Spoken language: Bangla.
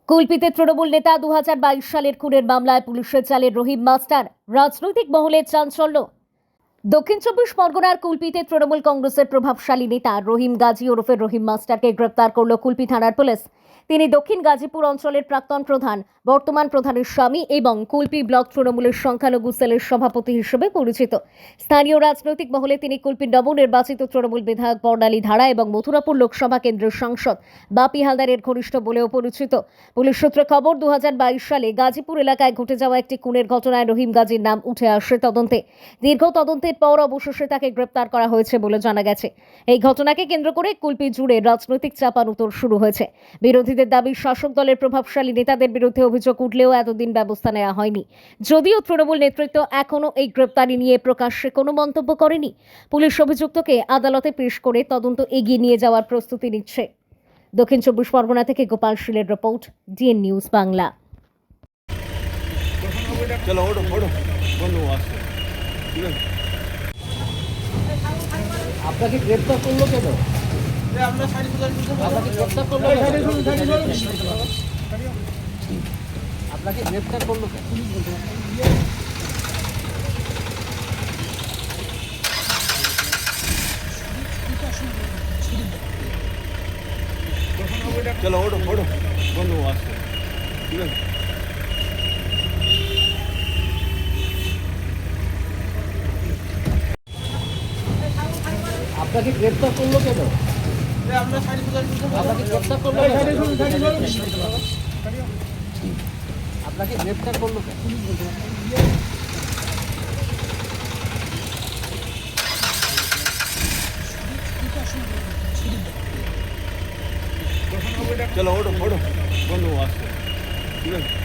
কুলপিতে তৃণমূল নেতা 2022 সালের খুনের মামলায় পুলিশের জালে রহিম মাস্টার, রাজনৈতিক মহলে চাঞ্চল্য। দক্ষিণ চব্বিশ পরগনার কুলপিতে তৃণমূল কংগ্রেসের প্রভাবশালী নেতা রহিম গাজী ওরফে রহিম মাস্টারকে গ্রেপ্তার করল কুলপি থানার পুলিশ। তিনি দক্ষিণ গাজীপুর অঞ্চলের প্রাক্তন প্রধান, বর্তমান প্রধানের স্বামী এবং কুলপি ব্লক তৃণমূলের সংখ্যালঘু সেলের সভাপতি হিসেবে পরিচিত। স্থানীয় রাজনৈতিক মহলে তিনি কুলপির নবনির্বাচিত তৃণমূল বিধায়ক বর্ণালী ধারা এবং মথুরাপুর লোকসভা কেন্দ্রের সাংসদ বাপি হালদারের ঘনিষ্ঠ বলেও পরিচিত। পুলিশ সূত্রে খবর, 2022 সালে গাজীপুর এলাকায় ঘটে যাওয়া একটি খুনের ঘটনায় রহিম গাজীর নাম উঠে আসে তদন্তে। দীর্ঘ তদন্তের পর অবশেষে তাকে গ্রেপ্তার করা হয়েছে বলে জানা গেছে। এই ঘটনাকে কেন্দ্র করে কুলপি জুড়ে রাজনৈতিক চাপানুতোর শুরু হয়েছে। বিরোধীদের দাবি, শাসক দলের প্রভাবশালী নেতাদের বিরুদ্ধে অভিযোগ উঠলেও এতদিন ব্যবস্থা নেওয়া হয়নি। যদিও তৃণমূল নেতৃত্ব এখনও এই গ্রেপ্তারি নিয়ে প্রকাশ্যে কোনো মন্তব্য করেনি। পুলিশ অভিযুক্তকে আদালতে পেশ করে তদন্ত এগিয়ে নিয়ে যাওয়ার প্রস্তুতি নিচ্ছে। দক্ষিণ চব্বিশ পরগনা থেকে গোপাল শীলের রিপোর্ট, ডিএন নিউজ বাংলা। আপনাকে গ্রেপ্তার করলো কেন? আপনাকে গ্রেপ্তার করলো আপনাকে গ্রেপ্তার করলো কেন? चलो ओढ़ो ओढ़ो बोलो आस्ते ठीक है। আপনাকে গ্রেপ্তার করলো কেন? আপনাকে গ্রেপ্তার করলো আপনাকে গ্রেপ্তার করলো কেন? चलो ओढ़ो ओढ़ो बोलो आस्ते ठीक है।